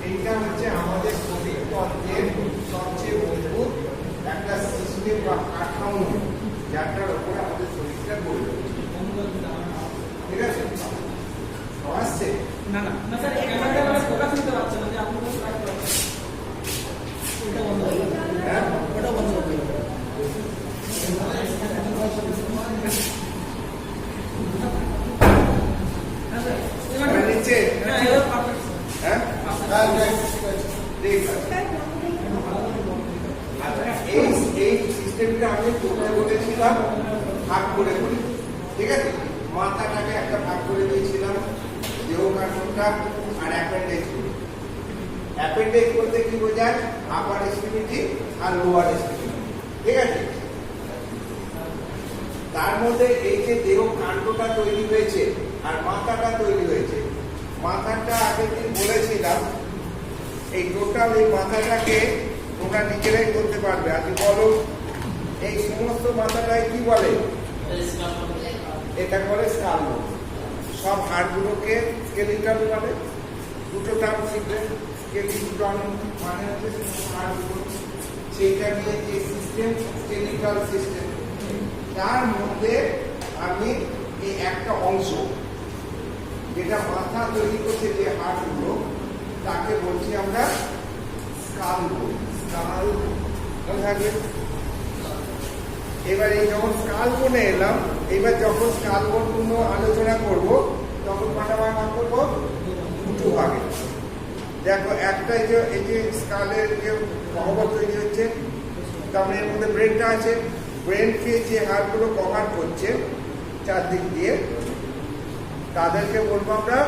এইটা হচ্ছে আমাদের শরীরতন্ত্রের সবচেয়ে মজবুত একটা সিস্টেম বা কাঠামো, যাটার উপরে আমাদের শরীরটা গড়ে উঠেছে। ঠিক আছে, আসছে না না না স্যার, ক্যামেরাটা ফোকাস নিতে পারছে না, যে আপনি বলতে পারছেন ওটা বন্ধ হয়ে গেল। হ্যাঁ, ওটা বন্ধ হয়ে গেল। নিচে হ্যাঁ, এবার পারফেক্ট। হ্যাঁ, ঠিক আছে। এই সিস্টেমটা আমি তোমরা বলেছিলাম ভাগ করে করি। ঠিক আছে, মাথাটাকে একটা ভাগ করে দিয়েছিলাম, দেহ কাঠামোটা আর অ্যাপেন্ডেক্স করে। অ্যাপেন্ডেক্স বলতে কি বোঝায়? আপার এক্সট্রিমিটি আর লোয়ার এক্সট্রিমিটি। ঠিক আছে, তার মধ্যে এই যে দেহ কাণ্ডটা তৈরি হয়েছে আর মাথাটা তৈরি হয়েছে, মাথাটা আগের দিন বলেছিলাম, এই টোটাল এই মাথাটাকে তোমরা নিজেরাই করতে পারবে। আজকে বলো, এই সমস্ত মাথাটাই কি বলে? এটা বলে স্কালপ। সব হাড়গুলোকে স্কেলিটন বলে। দুটো টার্ম শিখবে, স্কেলিটন মানে হচ্ছে হাড়গুলো, সেইটা নিয়ে যে সিস্টেম, স্কেলিটাল সিস্টেম, তার মধ্যে আমি এই একটা অংশ যেটা মাথা তৈরি করছে, যে হাড়গুলো, তাকে বলছি আমরা স্কালবোন। এবার এই যখন স্কালবোনে এলাম, এবার যখন স্কালবোন গুলো আলোচনা করব, তখন কটা ভাগ করবো? দুটো ভাগে। দেখো, একটা এই যে স্কালের যে গহ্বর তৈরি হচ্ছে, তারপরে এর মধ্যে ব্রেনটা আছে। ব্রেনকে যে হাড়গুলো কভার করছে চারদিক দিয়ে, তাদেরকে বলবো আমরা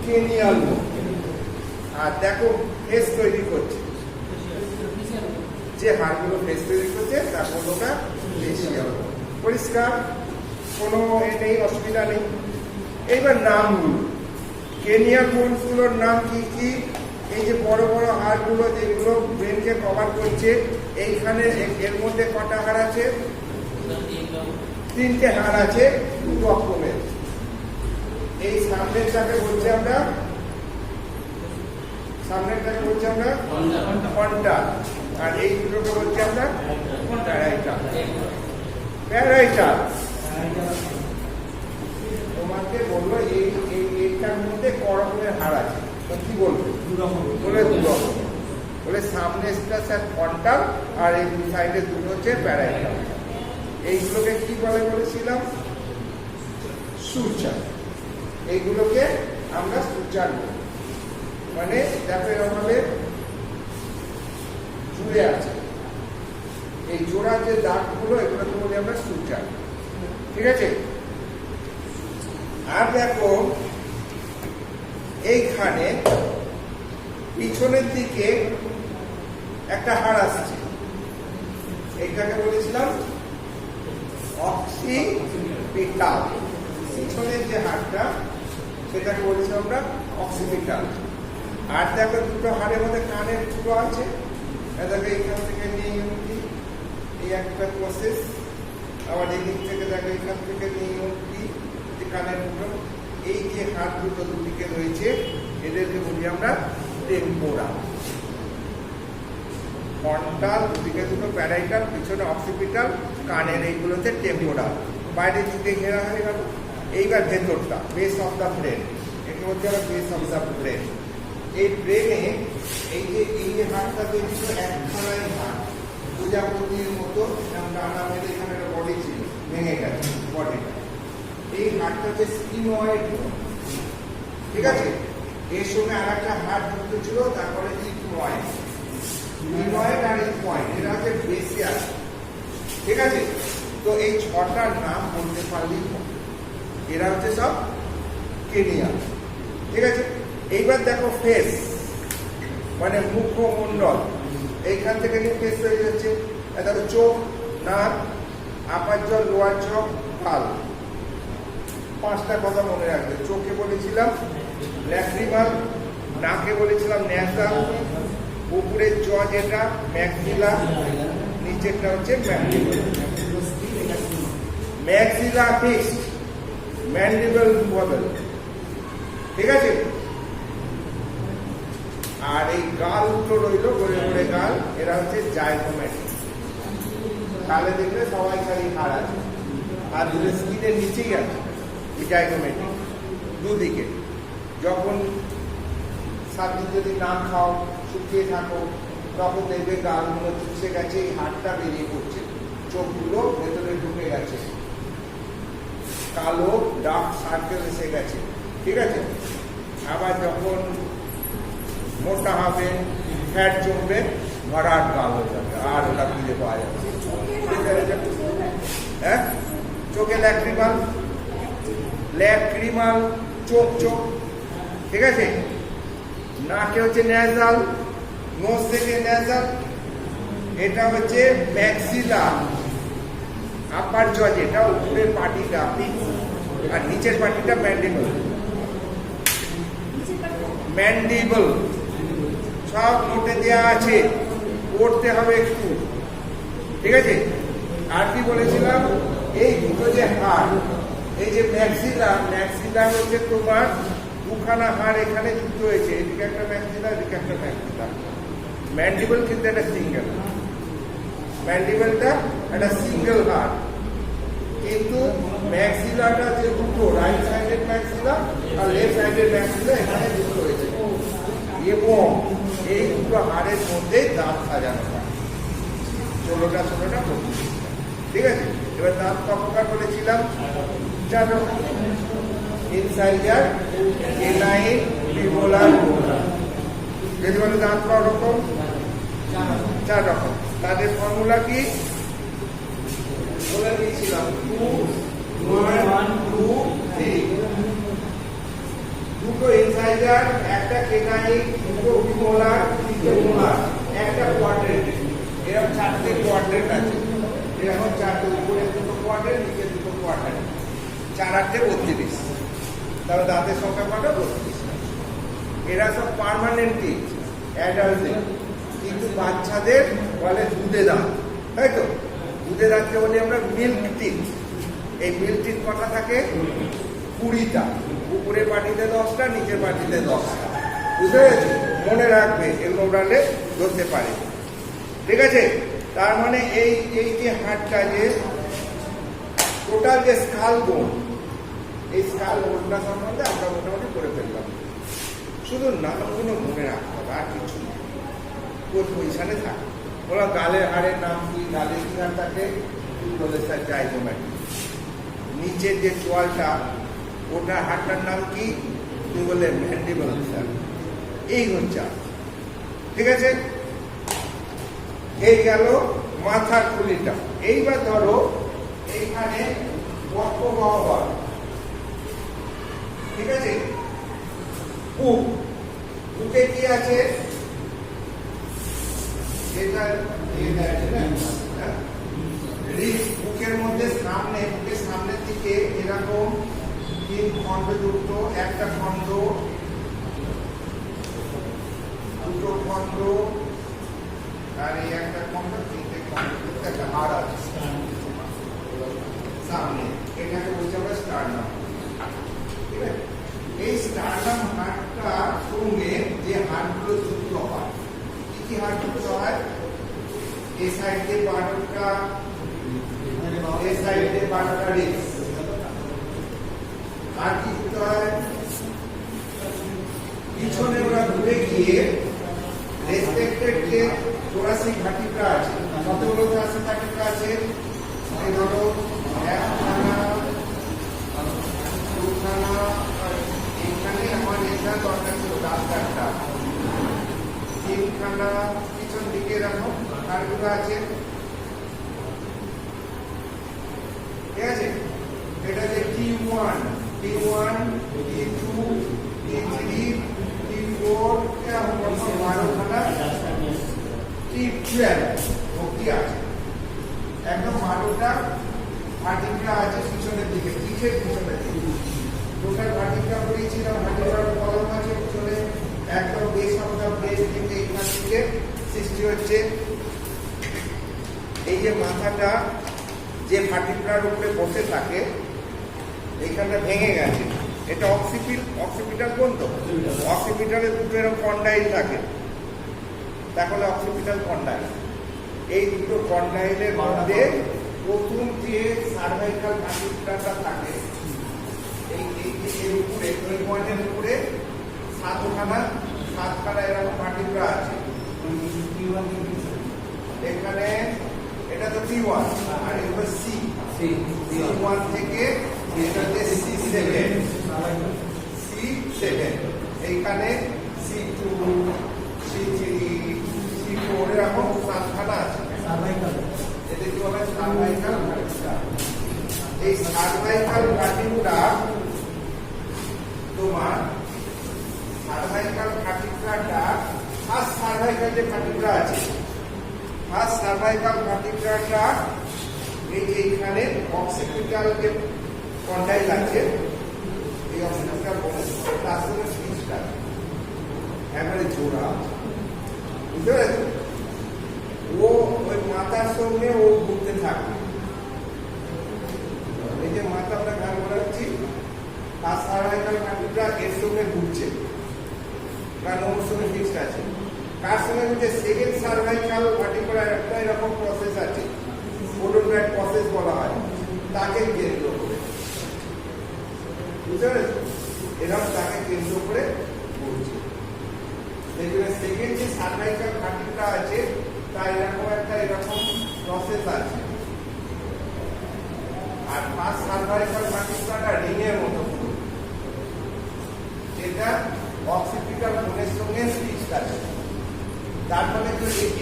ক্রেনিয়াল বোন। আর দেখো, ফেস তৈরি করছে, যে হাড়গুলো ফেস তৈরি করছে তার বলবো না ফেসিয়াল বোন। পরিষ্কার, কোনো নেই, অসুবিধা নেই। এইবার নামগুলো, ক্রেনিয়াল বোনস গুলোর নাম কি কি? এই যে বড় বড় হাড়গুলো যেগুলো ব্রেনকে কভার করছে, এইখানে এর মধ্যে কটা হাড় আছে? তিনটে হাড় আছে, দুটো রকমের। এই সামনেরটাকে বলছি আমরা ফন্টা, আর এই দুটোকে বলছি আমরা প্যারাইটাল। তোমাকে বললো এইটার মধ্যে ক রকমের হাড় আছে, কি বলবো? বলে দু রকম। বলে সামনেটা স্যার ফন্টাল, আর এই সাইডে দুটো হচ্ছে প্যারাইটাল। এইগুলোকে কি বলে বলেছিলাম? সুচার। এইগুলোকে আমরা সুচার বলি। মানে দেখো, এভাবে জুড়ে আছে, এই জোড়া যে দাগগুলো, এগুলোকে বলি আমরা সুচার। ঠিক আছে, আর দেখো এইখানে পিছনের দিকে একটা হাড় আসছে, এইটাকে বলেছিলাম অক্সিপিটাল। পিছনের যে হাড়টা, সেটাকে বলেছিলাম আমরা অক্সিপিটাল। আর দেখো, দুটো হাড়ের মধ্যে কানের দুটো আছে, দেখো এইখান থেকে নিয়ে অবধি এই একটা প্রসেস, আবার এই দিক থেকে দেখো এইখান থেকে নিয়ে অবধি যে কানের দুটো, এই যে হাড় দুটো দুদিকে রয়েছে, এদেরকে বলি আমরা টেম্পোরাল। ফ্রন্টাল দুদিকে দুটো, প্যারাইটাল, পিছনে অক্সিপিটাল, কানের এইগুলোতে টেম্পোরাল। বাইরের দিকে ঘেরা হয়ে গেল। এইবার ভেতরটা, বেস অফ দ্য ব্রেন, একে বলতে আমরা বেস অফ দ্য ব্রেন। এই ব্রেনে এই যে হাড়টা তৈরি ছিল, একখানাই হাড়, প্রজাপতির মতো, ডানা মেরে এখানে একটা বডি ছিল, ভেঙে গেছে বডিটা। এই হাড়টা হচ্ছে স্পিনয়েড। ঠিক আছে, এর সঙ্গে আর একটা হাড় যুক্ত ছিল, তারপরে ইকময়েড। ইকময়েড আর ইকময়েড, এরা হচ্ছে বেসিয়াস। ঠিক আছে, তো এই ছটার নাম বলতে পারলেই এরা হচ্ছে সব ক্রেনিয়াল। ঠিক আছে, এইবার দেখো ফেস, মানে মুখমণ্ডল, এইখান থেকে নিয়ে ফেস তৈরি হচ্ছে। দেখো, চোখ, নাক, আপার চোখ, লোয়ার চোখ, গাল। পাঁচটা কথা মনে রাখবে। চোখে বলেছিলাম ল্যাক্রিমাল, নাকে বলেছিলাম ন্যাসাল, উপরের চ যেটা ম্যাক্সিলা, নিচেরটা হচ্ছে mandible. Maxilla fixed, mandible movable, ঠিক আছে। আর এই গাল দুটো রইলো গোড়ে গোড়ে গাল, এরা হচ্ছে জাইগোমেটিক। গালে দেখলে সবাই খালি হাড় আছে, আর দুটো স্কিনের নিচেই আছে জাইগোমেটিক দুদিকে। যখন সারাদিন যদি না খাও, শুকিয়ে থাকো, তখন দেখবে গালগুলো চুষে গেছে, এই হাড়টা বেরিয়ে পড়ছে, চোখগুলো ভেতরে ঢুকে গেছে, কালো ডার্ক সার্কেল এসে গেছে, ঠিক আছে। আবার যখন মোটা হবে, ফ্যাট জমবে, ভরাট গাল হয়ে যাবে, আর ওটা খুঁজে পাওয়া যাবে। হ্যাঁ, চোখে ল্যাক্রিমাল চোখ, ঠিক আছে। নাকে হচ্ছে ন্যাজাল, নোজ থেকে ন্যাজাল, এটা হচ্ছে ম্যাক্সিলা, আপার জ যেটা উপরের পাটিটা, আর নিচের পাটিটা ম্যান্ডিবল। সব নোটে দেওয়া আছে, পড়তে হবে একটু, ঠিক আছে। আর কি বলেছিলাম, এই দুটো যে হাড়, এই যে ম্যাক্সিলা হচ্ছে তোমার দুখানা হাড় এখানে যুক্ত হয়েছে, এদিকে একটা ম্যাক্সিলা, এদিকে একটা ম্যাক্সিলা। ম্যান্ডিবল কিন্তু একটা সিঙ্গেল, ম্যান্ডিবলটা একটা সিঙ্গেল হাড়, কিন্তু ম্যাক্সিলাটা যে দুটো, রাইট সাইডের ম্যাক্সিলা আর লেফট সাইডের ম্যাক্সিলা এখানে যুক্ত হয়েছে, এবং এই দুটো হাড়ের মধ্যে দাঁত সাজানো হয়, ষোলোটা ঠিক আছে। এবার দাঁত কতটা করেছিলাম, 4 রকম, ইনসাইজার, কেনাইন, প্রিমোলার, মোলার। যদি বলে দাঁত কত রকম, 4 রকম। তাদের ফর্মুলা কি বলে দিয়েছিলাম, 2, 1, 2, 3। দুটো ইনসাইজার, একটা কেনাইন, দুটো প্রিমোলার, তিনটে মোলার, একটা কোয়াড্রেন্ট। এরকম 4টে কোয়াড্রেন্ট আছে, এরকম 4টে, উপরে দুটো কোয়াড্রেন্ট, নিচে দুটো কোয়াড্রেন্ট, 4 আর 8 32। তবে দাঁতের সংখ্যা কটা, 32। এরা সব পার্মানেন্টলি অ্যাডাল্টে, কিন্তু বাচ্চাদের বলে দুধে দাঁত, তাই তো। দুধে দাঁতকে বলি আমরা মিল্ক টিথ। এই মিল্ক টিথ কটা থাকে, 20টা, উপরের পাটিতে 10টা, নিচের পাটিতে 10টা, বুঝতে পেরেছি। মনে রাখবে, এগুলো ওরালে ধরতে পারে, ঠিক আছে। তার মানে এই যে হাড়টা, যে টোটাল যে স্কাল বোন, এই স্কাল বোনটা সম্বন্ধে আমরা মোটামুটি করে ফেললাম। শুধু নামগুলো মনে রাখতে হবে, আর কিছু না। কোন পজিশনে থাকে, ওরা গালের হাড়ের নাম কি, গালের কি হাড় থাকে, বলে স্যার জাইগোমেটিক। নিচের যে চোয়ালটা, ওটার হাড়টার নাম কি, তুই বললে ম্যান্ডিবল, স্যার। এই হচ্ছে, ঠিক আছে। এই গেল মাথার খুলিটা। এইবার ধরো এইখানে বক্ষগহ্বর, ঠিক আছে। বুকে কি আছে, বুকের মধ্যে সামনে, বুকের সামনের দিকে এরকম 3 খণ্ড যুক্ত, একটা খণ্ড, দুটো খণ্ড, আর এই একটা খণ্ড, 3টে খণ্ড, একটা হাড় আছে সামনে, এটাকে বলছি আমরা স্টার্নাম, ঠিক আছে। এই স্টার্নাম হাড়টার সঙ্গে যে হাড়গুলো যুক্ত হয়, কি হাড় যুক্ত হয়, এই সাইড দিয়ে 12টা, এই সাইড দিয়ে 12টা রিবস। আর কি যুক্ত হয়, পিছনে ওরা ঘুরে গিয়ে রেসপেক্টেড যে থোরাসিক ভার্টিব্রা আছে, কতগুলো থোরাসিক ভার্টিব্রা আছে, এই ধরো 1খানা, 2খানা, এখানে আমার এটা দরকার ছিল, ডাক্তারটা 3খানা, পিছন দিকে এরকম হাড়গুলো আছে, ঠিক আছে। এটা যে T1, T1, T2, T3, T4, এরকম 12খানা, T12 অব্দি আছে। একদম 12টা ভার্টিব্রা আছে পিছনের দিকে, পিঠের পিছনের দিকে। টোটাল ভার্টিব্রা করেছিলাম, ভার্টিব্রার কলম আছে পিছনে, একদম বেস অফ দ্য ব্রেন থেকে এখান থেকে সৃষ্টি হচ্ছে। এই যে মাথাটা যে ভার্টিব্রার উপরে বসে থাকে, এইখানটা ভেঙে গেছে, এটা অক্সিপিটাল কোন তো? অক্সিপিটালে দুটো এরকম কন্ডাইল থাকে, তাহলে অক্সিপিটাল কন্ডাইল। এই দুটো কন্ডাইলের মধ্যে প্রথম যে সার্ভাইকাল ভার্টিব্রাটা থাকে, এই এর উপরে ওই পয়েন্টের উপরে সাতখানা এরকম ভার্টিব্রা আছে। এখানে এটা তো T1 আর এটা C1 থেকে এটা হচ্ছে C7, এইখানে C2, C3, C4 এরকম সাতখানা আছে। এটা কি বলে? Cervical vertebra. এই সার্ভাইকাল ভার্টিব্রা তোমার সার্ভাইকাল ভার্টিব্রাটা ফার্স্ট সার্ভাইকাল যে ভার্টিব্রা আছে, ফার্স্ট সার্ভাইকাল ভার্টিব্রাটা এইখানে অক্সিপিটাল যে কন্ডাইল আছে, এই অক্সিপিটাল তার সঙ্গে ফিক্সড এবারে জোড়া, বুঝতে পেরেছো? ও ওই মাথার সঙ্গে ও ঘুরতে থাকবে। এই যে মাথা আমরা গান করাচ্ছি, ফার্স্ট সার্ভাইকাল ভার্টিব্রা এর সঙ্গে ঘুরছে, কারণ ওর সঙ্গে ফিক্সড আছে। তার সঙ্গে যে সেকেন্ড সার্ভাইকাল ভার্টিব্রা একটা এরকম প্রসেস আছে, ওডোনয়েড প্রসেস বলা হয়, তাকে কেন্দ্র করে, বুঝতে পেরেছো? এরকম তাকে কেন্দ্র করে ঘুরছে। দেখবেন সেকেন্ড যে সার্ভাইকাল ভার্টিব্রা আছে তার এরকম একটা এরকম প্রসেস আছে, আর ফার্স্ট সার্ভাইকাল ভার্টিব্রাটা রিং এর মতো, যেটা অক্সিপিটাল বোনের সঙ্গে ফিক্সড আছে। তার ফলে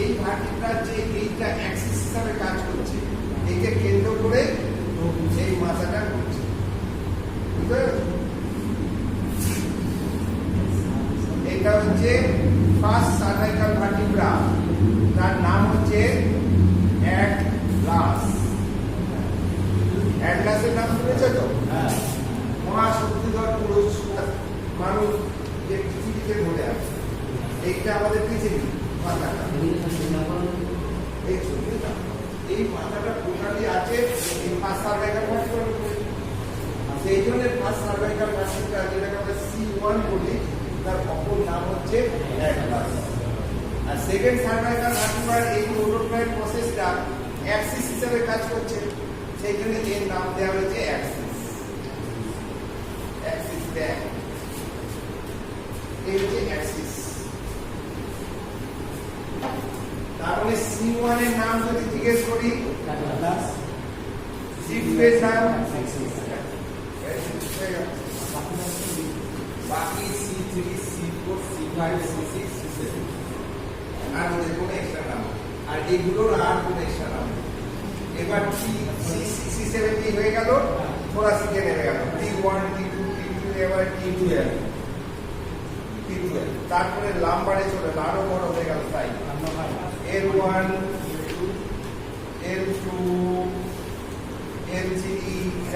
এই ভার্টিব্রার যে এইটা অ্যাক্সিস হিসাবে কাজ করছে, একে কেন্দ্র করে এই মাথাটা ঘুরছে, বুঝতে পেরেছো? এটা হচ্ছে ফার্স্ট সার্ভাইকাল ভার্টিব্রা, তার নাম হচ্ছে অ্যাটলাস। অ্যাটলাসের নাম শুনেছো তো? মহাশক্তিধর পুরুষ মানুষ যে পৃথিবীতে ঘুরে আছে, এইটা আমাদের পৃথিবী মাথাটা, এই মাথাটা টোটালি আছে এই ফার্স্ট সার্ভাইকাল ভার্টিব্রা। সেই জন্য ফার্স্ট সার্ভাইকাল ভার্টিব্রা যেটাকে আমরা C1 বলি, তার অপর নাম হচ্ছে অ্যাটলাস। আর সেকেন্ড সার্ভাইকাল ভার্টিব্রার এই ওডোনয়েড প্রসেসটা অ্যাক্সিস হিসেবে কাজ করছে, সেই জন্য এর নাম দেওয়া হয়েছে অ্যাক্সিস। অ্যাক্সিস ব্যাক, এই হচ্ছে অ্যাক্সিস। তাহলে C1 এর নাম যদি জিজ্ঞেস করি, C2 এর নাম, বাকি C3, C4, C5, C6, C7 আর ওদের কোনো এক্সট্রা নাম, আর এগুলোর আর কোনো এক্সট্রা নাম। এবার C7 হয়ে গেল, থোড়া শিখে নেমে গেল, T1, T2, এবার T12, তারপরে লাম্বারে চলে আরো বড় হয়ে গেল, তাই L1, L2, L3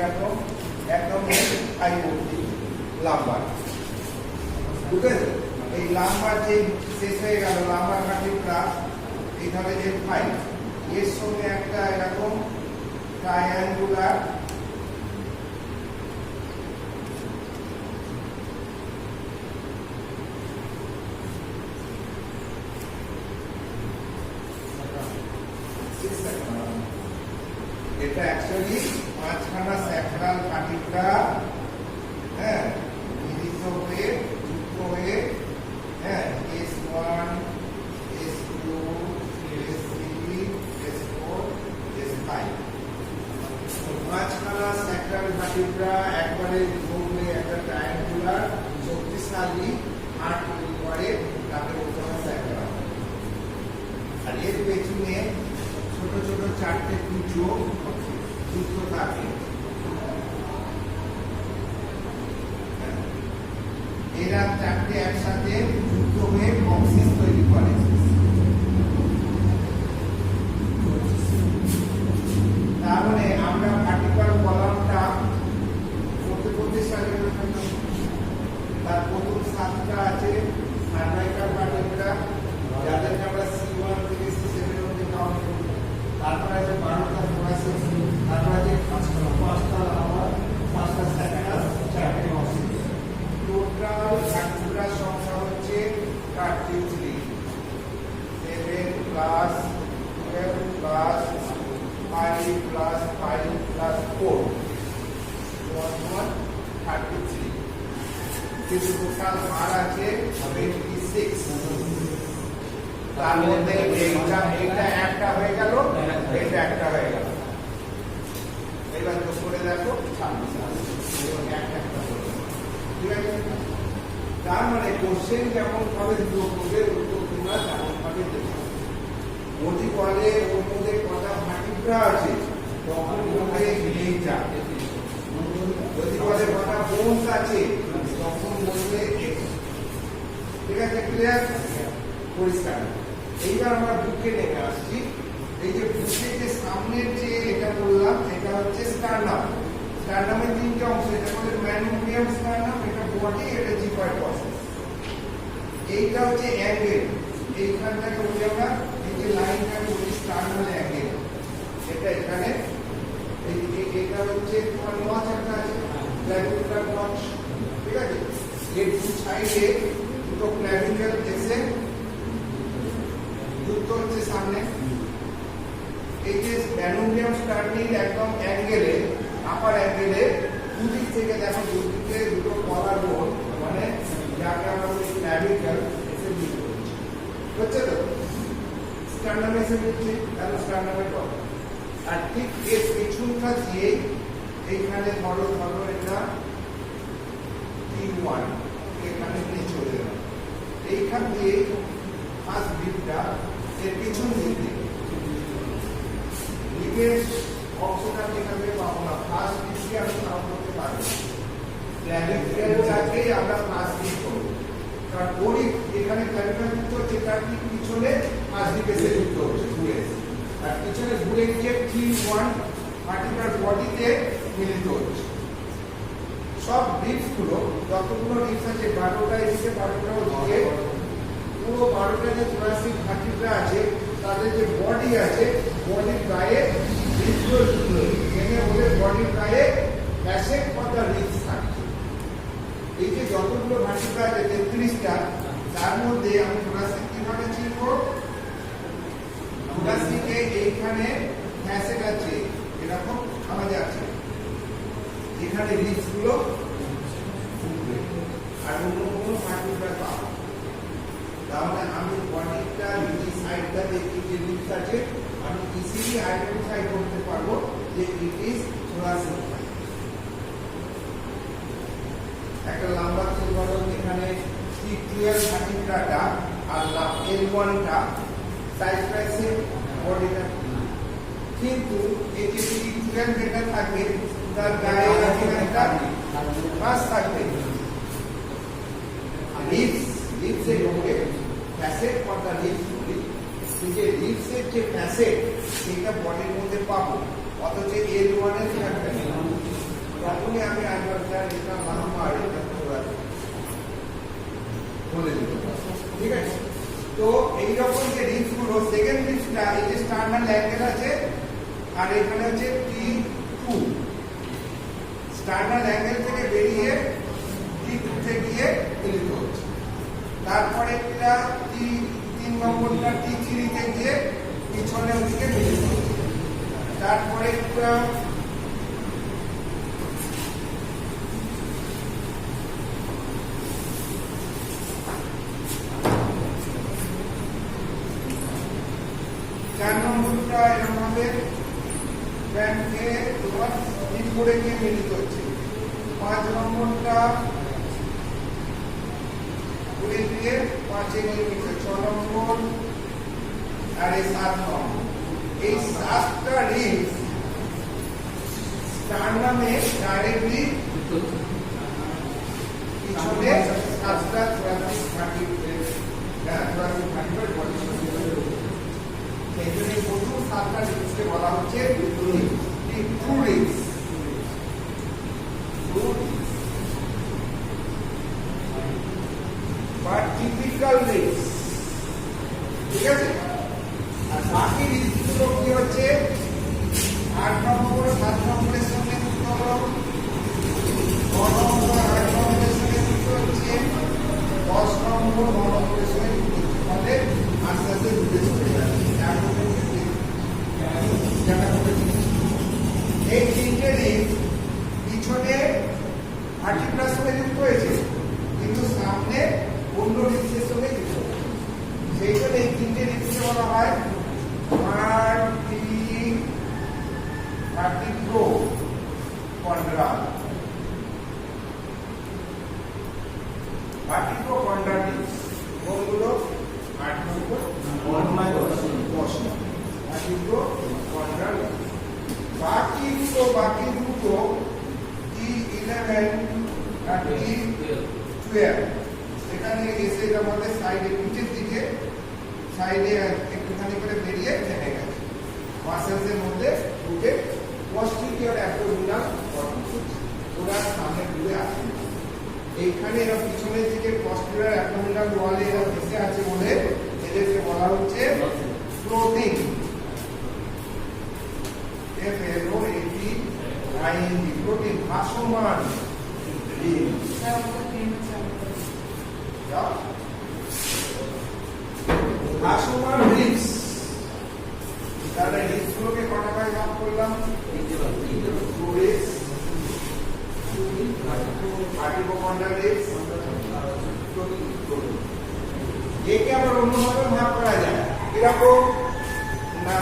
এরকম একদম হাই ভোল্টেজ লাম্বার, বুঝতে পেরেছো? এই লাম্বার যে শেষ হয়ে গেল, লাম্বার ভার্টিব্রা এইভাবে যে ফাইল, এর সঙ্গে একটা এরকম ট্রায়াঙ্গুলার এটা অ্যাকচুয়ালি পাঁচখানা স্যাক্রাল ভার্টিব্রা, হ্যাঁ, মিলিত হয়ে যুক্ত হয়ে, হ্যাঁ, S1, S2, S3, S4, S5, পাঁচখানা স্যাক্রাল ভার্টিব্রা একবারে যোগ হয়ে একটা ট্রায়াঙ্গুলার শক্তিশালী হার্ট তৈরি করে, তাকে বলতে হয় স্যাক্রাল। আর এর পেছনে ছোট ছোট চারটে কুচো যুক্ত থাকে, এরা চারটে একসাথে যুক্ত হয়ে কক্সিস তৈরি করে। তাহলে আমরা ভার্টিক্যাল কলামটা করতে করতে তার প্রথম সাতটা আছে সার্ভাইকাল ভার্টিব্রা, যাদেরকে আমরা C1 থেকে C7 অবধি কাউন্ট করি। তারপরে আছে 12টা থোরাসিস, তারপরে আছে 5টা লাম্বার, 5টা স্যাক্রাল, 4টে অক্সিপিটাল। কিন্তু টোটাল ভার আছে 26। তার মধ্যে এইটা একটা হয়ে গেল, এটা একটা হয়ে গেল। এবার যোগ করে দেখো 26 এবং একটা হলো। ঠিক আছে? তার মানে কোশ্চেন যেমন ভাবে যোগ করবে উত্তর তোমরা তেমন ভাবে দেবে। যদি বলে ওর মধ্যে কটা ভাটিকা আছে তখন বলবে এইটা। যদি বলে কটা বোনস আছে তখন বলবে এটা। ঠিক আছে? ক্লিয়ার? পরিষ্কার। এইবার আমরা বুকে নেমে আসছি। এই যে বুকের যে সামনের যে এটা বললাম এটা হচ্ছে স্টার্নাম। স্টার্নামের তিনটে অংশ, এটা বলে ম্যানোমিয়াম স্টার্নাম, এটা বডি, এটা জিগয়েড প্রসেস। এইটা হচ্ছে অ্যাঙ্গেল, এইখানটাকে বলি আমরা, এই যে লাইনটাকে বলি স্টার্নাল অ্যাঙ্গেল। এটা এখানে এটা হচ্ছে তোমার নচ একটা আছে, ক্ল্যাভিকুলার নচ। ঠিক আছে? এর দু সাইডে দুটো ক্ল্যাভিকুলার এসে যুক্ত হচ্ছে সামনে। এই যে ম্যানোমিয়াম স্টার্নিং একদম অ্যাঙ্গেলে, আপার অ্যাঙ্গেলে দুদিক থেকে দেখো, দুদিকে দুটো কলার বোন, মানে যাকে আমরা বলি ক্ল্যাভিকল, এসে যুক্ত হচ্ছে তো স্টার্নাম এসে যুক্ত, তাহলে স্টার্নামের কথা। আর ঠিক এর পেছনটা দিয়ে এইখানে ধরো এটা T1, এখানে নিয়ে চলে গেল। এইখান দিয়ে ফার্স্ট বিটটা এর পিছন দিকে লিগের অংশটা যেখানে পাবো না, ফার্স্ট বিটকে আমি নাম করতে পারবো ক্ল্যাভিকলটাকে আমরা ফার্স্ট বিট করবো। কারণ ওরই এখানে ক্ল্যাভিকল যুক্ত হচ্ছে, তার ঠিক পিছনে ফার্স্ট বিট এসে যুক্ত হচ্ছে, ঘুরে এসে, আর পিছনে ঘুরে গিয়ে T1 পার্টিকুলার বডিতে মিলিত হচ্ছে। সব রিপস গুলো, যতগুলো রিপস আছে 12টা এদিকে 12টা ওদিকে, পুরো 12টা যে থোরাসিক ভার্টিব্রা আছে তাদের যে বডি আছে, বডির গায়ে রিপসগুলো যুক্ত হয়েছে, যেখানে ওদের বডির গায়ে ফ্যাসেট কটা রিপস থাকছে। এই যে যতগুলো ভার্টিব্রা আছে 33টা, তার মধ্যে আমি থোরাসিক কিভাবে চিনব? থোরাসিকে এইখানে ফ্যাসেট আছে, এরকম আওয়াজ আছে, এখানে রিপস গুলো আর অন্য কোনো ভার্টিব্রা পাবো। তাহলে আমি বডিটা নিচে সাইডটা দেখি যে রিপস আছে, আমি ইজিলি আইডেন্টিফাই করতে পারবো যে ইট ইজ থোরাসিক। একটা লম্বা ত্রিভুজ, এখানে T12 ভার্টিব্রাটা আর L1টা সাইড বাই সাইড বডিটা, কিন্তু এই যে T12 যেটা থাকে তার গায়ে একটা মাস থাকবে। লিপসের উপরে ফ্যাসেট কটা লিপস বলি, যে লিপসের যে ফ্যাসেট সেটা বডির মধ্যে পাবো, অথচ L1 এর থাকবে না। তখনই আমি আইডেন্টিফাই এটা নাম্বার এটা বলে দিতে পারবো। ঠিক আছে? তো এইরকম যে রিপস গুলো, সেকেন্ড রিপসটা এই যে স্টার্নাল অ্যাঙ্গেল আছে আর এখানে হচ্ছে T2, স্টার্নাল অ্যাঙ্গেল থেকে বেরিয়ে T2 তে গিয়ে মিলিত হচ্ছে। তারপরে এটা তিন নম্বরটা T3 তে গিয়ে পিছনের দিকে মিলিত হচ্ছে। তারপরে এটা চার নম্বরটা এরকম ভাবে ব্যাংকে তোমার করে গিয়ে মিলিত হচ্ছে। 5 নম্বরটা ঘুরে গিয়ে 5-এ গিয়ে মিলিত, 6 নম্বর আর এই 7 নম্বর। এই 7টা রিপস স্টার্নামে ডাইরেক্টলি পিছনে 7টা থোরাসিক ভার্টিব্রাল বডি। সেই জন্য প্রথম 7টা রিপসকে বলা হচ্ছে ট্রু রিপস। বা টিপিক্যাল রিপস। ঠিক আছে? আর বাকি রিপসগুলো কি হচ্ছে? 8 নম্বর 7 নম্বরের সঙ্গে যুক্ত হলো, 9 নম্বর 8 নম্বরের সঙ্গে যুক্ত হচ্ছে, 10 নম্বর 9 নম্বরের সঙ্গে যুক্ত হচ্ছে। ফলে আস্তে আস্তে দূরে চলে যাচ্ছে। এই ভার্টিব্রোকন্ড্রাল ডিস্ক কোনগুলো 8 নম্বর 10 নম্বর ভার্টিব্রোকন্ড্রাল বাকি দুটো T11 আর T12 এখানে এসে আমাদের সাইডে নিচের দিকে সাইডে একটুখানি করে বেরিয়ে থেমে গেছে মাসেলসের মধ্যে ঢুকে পস্টিরিয়র অ্যাবডোমিনাল ওরা সামনে ঘুরে আসে এইখানে এরা পিছনের দিকে পস্টিরিয়র অ্যাবডোমিনাল ওয়ালে এরা ভেসে আছে বলে এদেরকে বলা হচ্ছে ফ্লোটিং ফ্লোটিং ভাসমান ভাসমান রিপস তাহলে রিপসগুলোকে কটা ভাগে ভাগ করলাম ভার্টিব্রোকন্ড্রাল রিপস একে আবার অন্যভাবে ভাগ করা যায় এরকম না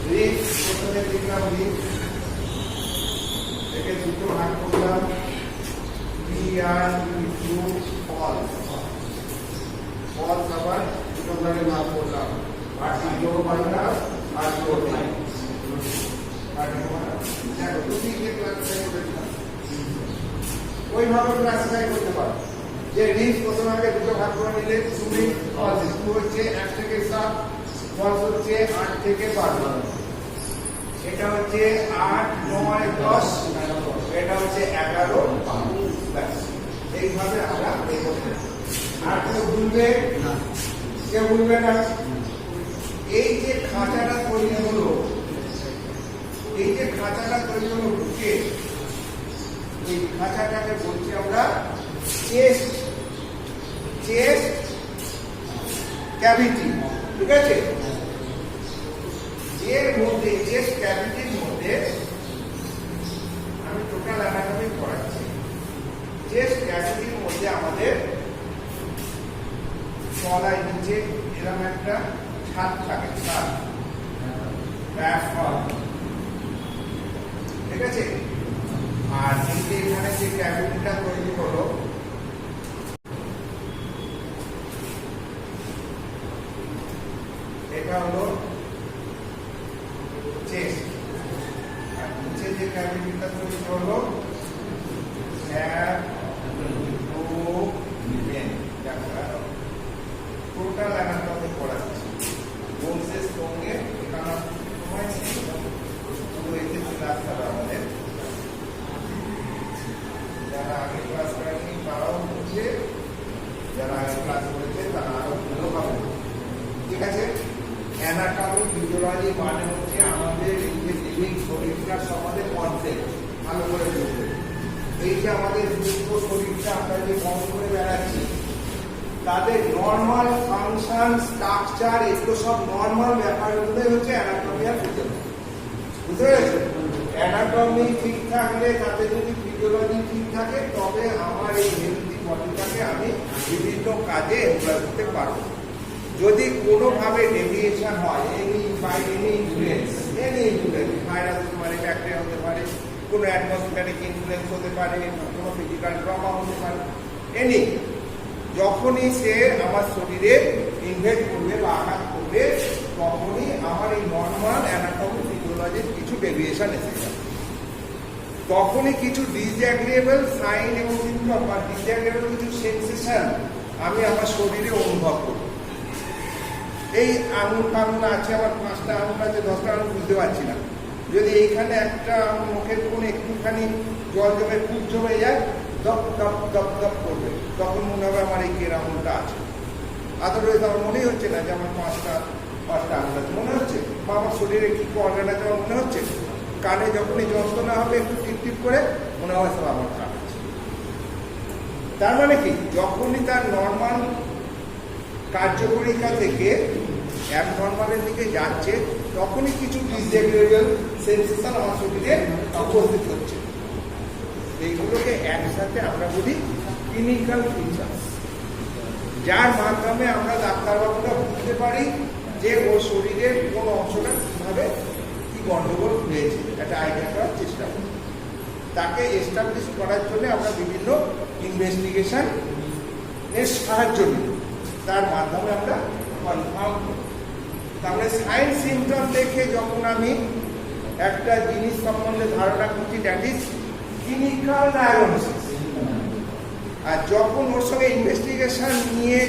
রিপস প্রথমে লিখলাম রিপস একে দুটো ভাগ করলাম ফলস আবার দুটো ভাগে ভাগ করলাম ভার্টিব্রোকন্ড্রাল আর ফ্লোটিং ওইভাবে ক্লাসিফাই করতে পারো যে রিপস প্রথমে আগে দুটো ভাগ করে নিলে সুইং ফলস হচ্ছে 1 থেকে 7 ফলস হচ্ছে 8 থেকে 12 এটা হচ্ছে 8 9 10 এটা হচ্ছে 11 5 এইভাবে আমরা এগোতে আর কেউ ভুলবে না কেউ ভুলবে না এই যে খাঁচাটা তৈরি হলো ঢুকে এই খাঁচাটাকে বলছি আমরা চেস্ট ক্যাভিটি ঠিক আছে এর মধ্যে চেস্ট ক্যাভিটির মধ্যে আমি টোটাল অ্যানাটমি পড়াচ্ছি চেস্ট ক্যাভিটির মধ্যে আমাদের তলায় নিচে এরকম একটা ছাদ থাকে ঠিক আছে আর এখানে যে ক্যাভিটিটা তৈরি হলো এটা হলো চেস্ট আর নিচে যে ক্যাভিটিটা তৈরি হলো টোটাল অ্যানাটমি পড়াচ্ছি বোনসের সঙ্গে এখানে সময় ছিল শুধু এতে চলে আসতে হবে আমাদের যারা আগে ক্লাস করেনি তারাও বুঝছে যারা আগে ক্লাস করেছে তারা আরো ভালো পাবে ঠিক আছে অ্যানাটমি ফিজিওলজি মানে হচ্ছে আমাদের এই যে লিভিং শরীরটার সম্বন্ধে কনসেপ্ট ভালো করে বুঝবে এই যে আমাদের সুস্থ শরীরটা আমরা যে বন্ধ করে বেড়াচ্ছি তাদের নর্মাল ফাংশন স্ট্রাকচার এগুলো সব নর্মাল ব্যাপারগুলোই হচ্ছে অ্যানাটমি আর ফিজিওলজি বুঝতে পেরেছো অ্যানাটমি ঠিক থাকলে তাতে যদি ফিজিওলজি ঠিক থাকে তবে আমার এই হেলদি বডিটাকে আমি বিভিন্ন কাজে এমপ্লয় করতে পারবো যদি কোনোভাবে ডেভিয়েশন হয় এনি ইনফ্লুয়েন্স ভাইরাস হতে পারে ব্যাকটেরিয়া হতে পারে কোনো অ্যাটমসফিয়ারিক ইনফ্লুয়েন্স হতে পারে কোনো ফিজিক্যাল ট্রমা হতে পারে এনি যখনই সে আমার শরীরে ইনভেস্ট করবে বা আঘাত করবে তখনই আমার এই নর্মাল অ্যানাটমি ফিজিওলজির কিছু ডেভিয়েশন এসে যাবে তখনই কিছু ডিসঅ্যাগ্রিয়েবল সাইন এবং সিম্পটম বা ডিসঅ্যাগ্রিয়েবল কিছু সেন্সেশন আমি আমার শরীরে অনুভব করব এই আঙুল টাঙুল আছে আমার 5টা আঙুল আছে 10টা আঙুল বুঝতে পারছি না যদি এইখানে একটা মুখের কোণে একটুখানি জল জমে খুব জমে যায় দপ দপ দপ দপ করবে তখন মনে হবে আমার এই কের আঙুলটা আছে আদারওয়াইজ আমার মনেই হচ্ছে না যে আমার 5টা আঙুল আছে মনে হচ্ছে বা আমার শরীরে কি অর্গান আছে আমার মনে হচ্ছে কানে যখনই যন্ত্রণা হবে একটু টিপ টিপ করে মনে হয় সব আমার কান আছে তার মানে কি যখনই তার নর্মাল কার্যকরিতা থেকে অ্যাবনর্মালের দিকে যাচ্ছে তখনই কিছু ডিসএগ্রিয়েবল সেন্সেশন আমার শরীরে উপস্থিত হচ্ছে এইগুলোকে একসাথে আমরা বলি ক্লিনিক্যাল ফিচার্স যার মাধ্যমে আমরা ডাক্তারবাবুরা বুঝতে পারি যে ওর শরীরের কোন অংশটা কিভাবে কি গন্ডগোল হয়েছে একটা আইডিয়া করার চেষ্টা করি। তাকে এস্টাবলিশ করার জন্য আমরা বিভিন্ন ইনভেস্টিগেশন এর সাহায্য নিই, তার মাধ্যমে আমরা কনফার্ম করি। তাহলে সাইন সিমটম দেখে যখন আমি একটা জিনিস সম্বন্ধে ধারণা করছি, দ্যাট ইজ ক্লিনিক্যাল ডায়াগনোসিস। আর যখন ওর সঙ্গে ইনভেস্টিগেশন নিয়ে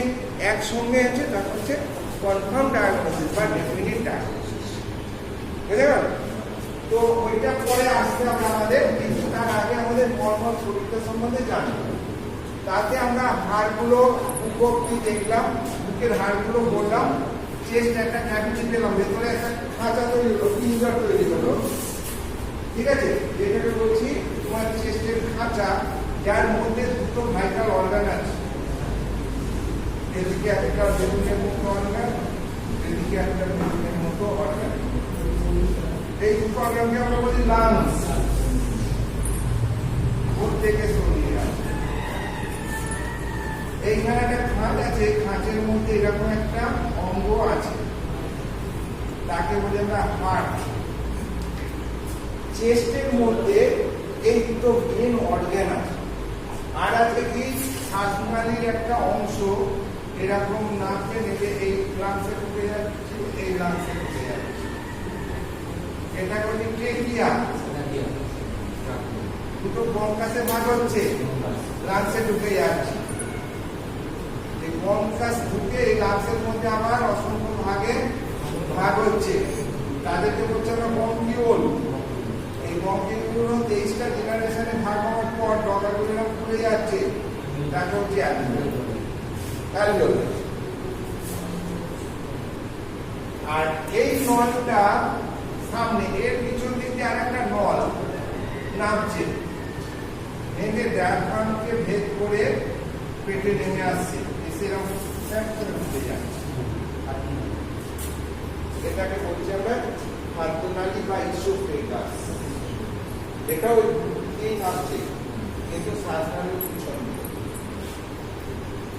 একসঙ্গে আছে, তখন হচ্ছে কনফার্ম ডায়াগনোসিস বা ডেফিনিট ডায়াগনোসিস। বুঝে গেল? তো ওইটা পরে আসতে হবে আমাদের, কিন্তু তার আগে আমাদের নর্মাল শরীরটা সম্বন্ধে জানতে হবে। তাতে আমরা হাড়গুলো উপকৃত দেখলাম, বুকের হাড়গুলো বললাম, চেস্ট একটা ক্যাভিটি পেলাম, ভেতরে একটা খাঁচা তৈরি হলো, পিঞ্জর তৈরি হলো। ঠিক আছে, যেটাকে বলছি তোমার চেস্টের খাঁচা, যার মধ্যে দুটো ভাইটাল অর্গান আছে। এদিকে একটা বেলুনের মতো অর্গান, এদিকে একটা বেলুনের মতো অর্গান। এই দুটো অর্গানকে আমরা বলি লাংস। ওর থেকে সরিয়ে আছে এইখানে একটা খাঁচ আছে, খাঁচের মধ্যে এরকম একটা অঙ্গ আছে, তাকে বলি আমরা হার্ট। চেস্টের মধ্যে এই দুটো মেন অর্গান আছে। আর আছে কি শ্বাসনালীর একটা অংশ, এরকম নাকে নেবে, এই লাংসে ঢুকে যাচ্ছে, এই লাংসে ঢুকে যাচ্ছে, এটা বলি ট্রেকিয়া। দুটো ব্রঙ্কাসে ভাগ হচ্ছে, লাংসে ঢুকে যাচ্ছে। এই ব্রঙ্কাস ঢুকে এই লাংসের মধ্যে আবার অসংখ্য ভাগে ভাগ হচ্ছে, তাদেরকে বলছে আমরা ব্রঙ্কিওল। এই ব্রঙ্কিওলগুলো 23টা জেনারেশনে ভাগ হওয়ার পর ডগাগুলো খুলে যাচ্ছে, তাকে হচ্ছে অ্যালভিওল। আর এই নলটা সামনে, এর পিছন দিক দিয়ে আর একটা নল নামছে, ভেঙে ডায়াফ্রামকে ভেদ করে পেটে নেমে আসছে, এরকম ঢুকে যাচ্ছে। এটাকে বলছি আমরা খাদ্যনালী বা ইসোফেগাস। এটাও ঠিক আসছে, কিন্তু শ্বাসনালীর পিছন দিকে।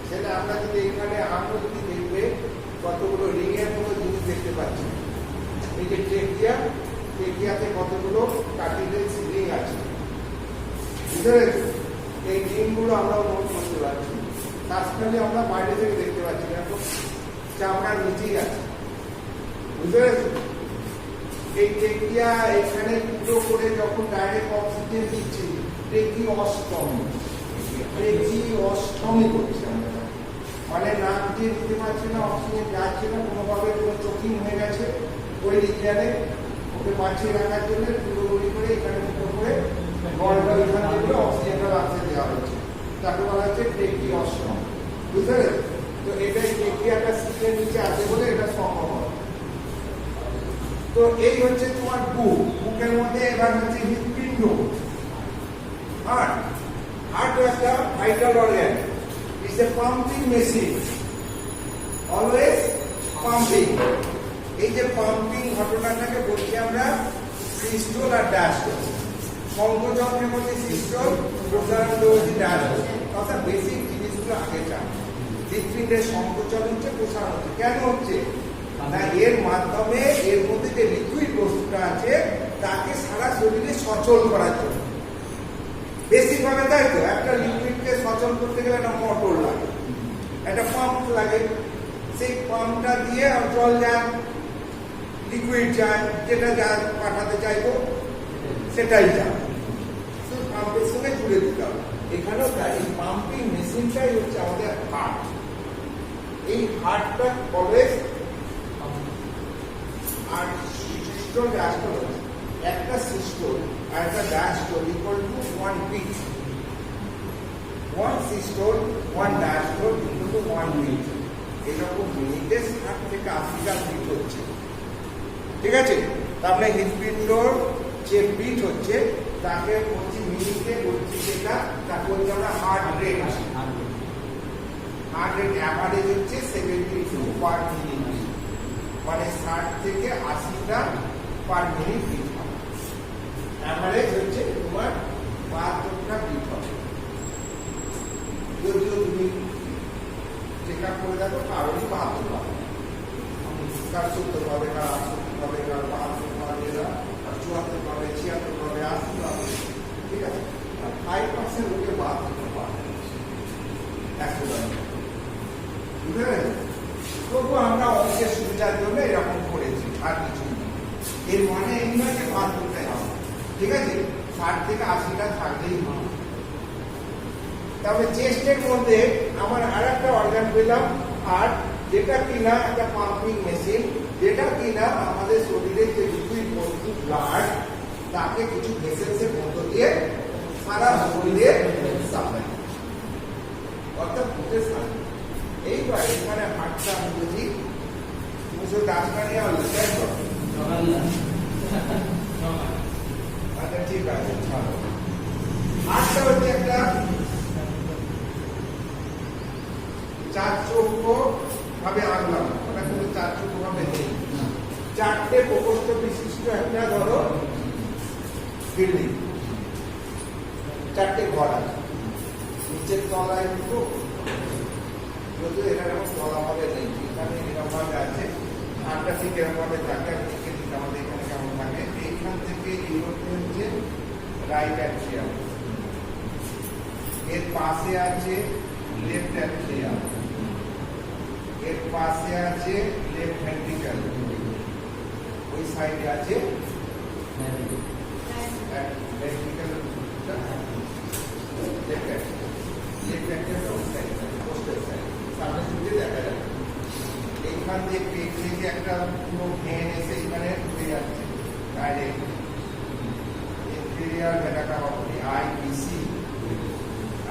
সেটা আমরা যদি এখানে আঙুল দিয়ে দেখবে, কতগুলো রিংয়ের মতো জিনিস দেখতে পাচ্ছি। এই যে ট্রেকিয়া, ট্রেকিয়াতে কতগুলো কার্টিলেজ রিং আছে, বুঝতে পেরেছো? এই রিংগুলো আমরা নোট করতে পারছি। শ্বাসনালী আমরা বাইরে থেকে দেখতে পাচ্ছি, এরকম চামড়ার নিচেই আছে, বুঝতে পেরেছো? এই ট্রেকিয়া এখানে দুটো করে যখন ডাইরেক্ট অক্সিজেন দিচ্ছি, ট্রেকিওস্টমি করছে আমরা। মানে নাক দিয়ে দিতে পারছি না, অক্সিজেন যাচ্ছে না, কোনোভাবে কোনো চোখিং হয়ে গেছে, ওই রিজিয়ানে ওকে বাঁচিয়ে রাখার জন্য পুরোপুরি করে এখানে দুটো করে গলটা এখান থেকে অক্সিজেনটা লাংসে দেওয়া হচ্ছে, তাকে বলা হচ্ছে ট্রেকিওস্টমি। বুঝতে পেরেছো? তো এটাই ট্রেকিয়াটা সিটের নিচে আছে বলে এটা সম্ভব হয়। তো এই হচ্ছে তোমার বুক। বুকের মধ্যে এবার হচ্ছে হৃৎপিণ্ড। হার্ট, হার্ট একটা vital organ, it's a pumping machine, always pumping. এই যে পাম্পিং ঘটনাটাকে বলছি আমরা সিস্টোল আর ডায়াস্টোল। সংকোচনের মধ্যে সিস্টোল, প্রসারণ হচ্ছে ডায়াস্টোল। অর্থাৎ বেসিক জিনিসগুলো আগে চান। হৃৎপিণ্ডের সংকোচন হচ্ছে, প্রসারণ হচ্ছে। কেন হচ্ছে না, এর মাধ্যমে এর মধ্যে যে লিকুইড বস্তুটা আছে তাকে সারা শরীরে সচল করার জন্য। বেসিক ভাবে তাই তো, একটা লিকুইডকে সচল করতে গেলে একটা মোটর লাগে, একটা পাম্প লাগে। সেই পাম্পটা দিয়ে জল যায়, লিকুইড যায়, যেটা যা পাঠাতে চাইবো সেটাই যায়, শুধু পাম্পের সঙ্গে জুড়ে দিতে হবে। এখানেও তাই, এই পাম্পিং মেশিনটাই হচ্ছে আমাদের হার্ট। এই হার্টটা অলওয়েজ আর সিস্টোল ডায়াস্টোল হচ্ছে, একটা সিস্টোল আর একটা diastole equal to 1 beat. 1 systole 1 diastole equal to 1 beat. এরকম মিনিটে 60 থেকে 80টা বিট হচ্ছে, ঠিক আছে? তারপরে হৃৎপিণ্ডর যে বিট হচ্ছে তাকে বলছি মিনিটে, বলছি যেটা, তাকে বলছি আমরা heart rate. Heart rate average হচ্ছে 72 পার মিনিট, মানে 60 থেকে 80টা পার মিনিট বিট হবে। অ্যাভারেজ হচ্ছে তোমার 72টা বিট হবে। যদিও তুমি চেক আপ করে দেখো, কারোরই 72 পাবে, কার 70 পাবে, কার 68 পাবে, কার 72 পাবে, কার 74 পাবে, 76 এনিমালকে বাদ করতে হবে, ঠিক আছে? 60 থেকে 80টা থাকলেই হবে। তাহলে চেস্টের মধ্যে আমার আরেকটা অর্গান পেলাম হার্ট, যেটা কিনা একটা পাম্পিং মেশিন, যেটা কিনা আমাদের শরীরের যে লিকুইড বস্তু ব্লাড তাকে কিছু ভেসেলসের মধ্য দিয়ে সারা শরীরে সাপ্লাই, অর্থাৎ বুঝতে সাহায্য। এইবার এখানে হার্টটা আমি বুঝি তুমি শুধু ডাক্তার নিয়ে আসলে তাই তো? আচ্ছা ঠিক আছে, ছাড়ো। হার্টটা হচ্ছে একটা 4 চৌক ভাবে আঁকলাম, ওটা কিন্তু 4 চৌক ভাবে নেই। 4টে প্রকোষ্ঠ বিশিষ্ট একটা ধরো বিল্ডিং, 4টে ঘর আছে, নিচের তলায় দুটো, যদিও এখানে এরকম তলা ভাবে নেই, এখানে এরকম ভাবে আছে। আটটা ঠিক এরকম ভাবে থাকে, আমি দেখে দিতে আমাদের এখানে কেমন থাকে। এইখান থেকে এই হচ্ছে রাইট অ্যাট্রিয়াম, এর পাশে আছে লেফট অ্যাট্রিয়াম, এর পাশে আছে লেফট ভেন্ট্রিকল, ওই সাইডে আছে ভেন্ট্রিকল, এইখান দিয়ে পেট থেকে একটা পুরো ভেন এসে এখানে ঢুকে যাচ্ছে ডাইরেক্ট ইনফেরিয়র ভেনাকাভাবি আইবিসি,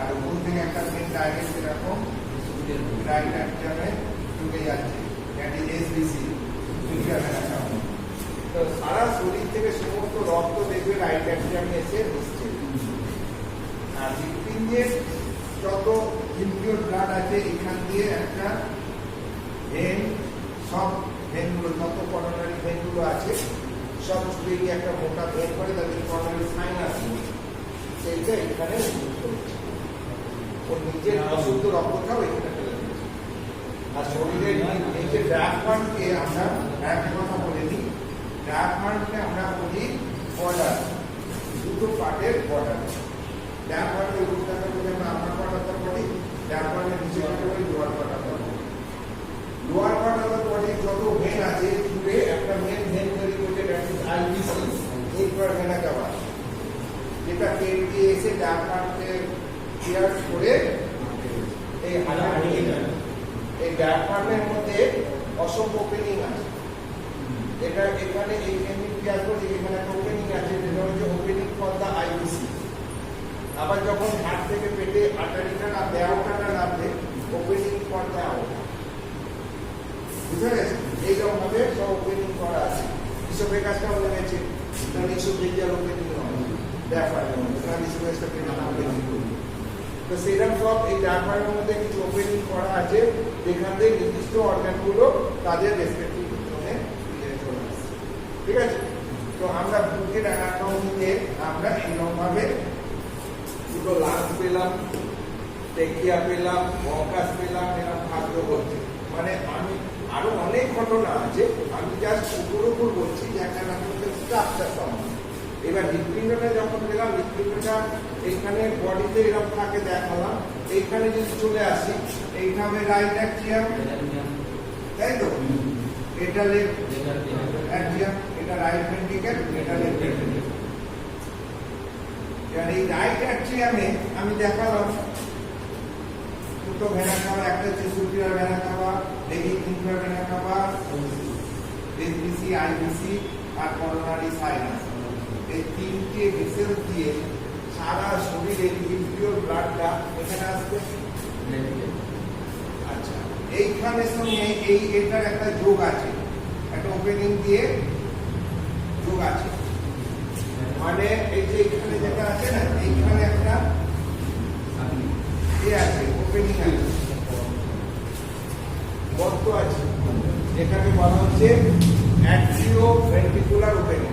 আর ওখান থেকে একটা ভেন ডাইরেক্ট এরকম রাইট অ্যাট্রিয়ামে ঢুকে যাচ্ছে, দ্যাট ইজ এসবিসি ইনফেরিয়র ভেনাকাভাবি। তো সারা শরীর থেকে সমস্ত রক্ত দেখবে রাইট অ্যাট্রিয়ামে এসে মিশছে। আর হৃৎপিণ্ডের যত ইম্পিওর ব্লাড আছে এখান দিয়ে একটা ভেন, সব ভেনগুলো যত করোনারি ভেনগুলো আছে সব ছুটে গিয়ে একটা মোটা ভেন করে, তাদের করোনারি সাইনাস, সেইটা এখানে ওর নিজের অশুদ্ধ রক্তটাও এখানে ফেলে দিচ্ছে। আর শরীরের নিচে ডায়াফ্রামকে আমরা একটা কথা বলে দিই, ডায়াফ্রামকে আমরা বলি বর্ডার, দুটো পার্টের বর্ডার। ডায়াফ্রামের উপরটাকে বলি আমরা upper part of the body, ডায়াফ্রামের নিচেটাকে বলি lower part of the body. Lower part of the body যত ভেন আছে জুড়ে একটা মেন ভেন তৈরি করছে, that is IVC, infra vena cava, যেটা পেট দিয়ে এসে ডায়াফ্রামকে পিয়ার্স করে এই হাড়ে এই ডায়াফ্রামের মধ্যে অসংখ্য ওপেনিং আছে। এটা এখানে এই ভেনিং পিয়ার্স করে এখানে একটা ওপেনিং আছে, যেটা হচ্ছে ওপেনিং ফর দ্য আইবিসি। আবার যখন হার্ট থেকে পেটে আর্টারিটা না দেওয়াটা নামবে, ওপেনিং ফর দ্য আউট, বুঝতে গেছে? এইরকম ভাবে সব ওপেনিং করা আছে। হিসেবে কাজটা হয়ে গেছে, ইসোফেজিয়াল ওপেনিং হয় ডায়াফ্রামের মধ্যে, ইসোফেজিয়াল ওপেনিং। তো সেরকম সব এই ডায়াফ্রামের মধ্যে কিছু ওপেনিং করা আছে, যেখান থেকে নির্দিষ্ট অর্গানগুলো তাদের রেসপেক্টিভ জোনে চলে আসছে, ঠিক আছে? তো আমরা বুকের অ্যানাটমিতে আমরা এইরকম ভাবে দুটো লাংস পেলাম, টেকিয়া পেলাম, বঙ্কাস পেলাম, এরকম ভাগ্য করছে। মানে আমি আরো অনেক ঘটনা আছে, আমি জাস্ট উপর বলছি যে একটা স্ট্রাকচার সম্বন্ধে। এবার হৃৎপিণ্ডটা যখন পেলাম, হৃৎপিণ্ডটা এইখানে বডিতে এরকম থাকে দেখালাম। এইখানে যদি চলে আসি, এইটা হবে রাইট অ্যাট্রিয়াম, তাই তো? এটা লেফট অ্যাট্রিয়াম, এটা রাইট ভেন্ট্রিকল, এটা লেফট ভেন্ট্রিকল। এই রাইট অ্যাট্রিয়ামে আমি দেখালাম দুটো ভেনা কাভা, একটা হচ্ছে সুপিরিয়র ভেনা কাভা, লেগিং ইনফেরিয়র ভেনা কাভা, এসবিসি, আইবিসি আর করোনারি সাইনাস। এই তিনটে ভেসেল দিয়ে সারা শরীরে ইম্পিওর ব্লাডটা এখানে আসবে। আচ্ছা, এইখানের সঙ্গে এটার একটা যোগ আছে, একটা ওপেনিং দিয়ে যোগ আছে। মানে এই যে এখানে যেটা আছে না, এইখানে একটা আছে, ওপেনিং আছে, গর্ত আছে, যেটাকে বলা হচ্ছে অ্যাট্রিও ভেন্ট্রিকুলার ওপেনিং।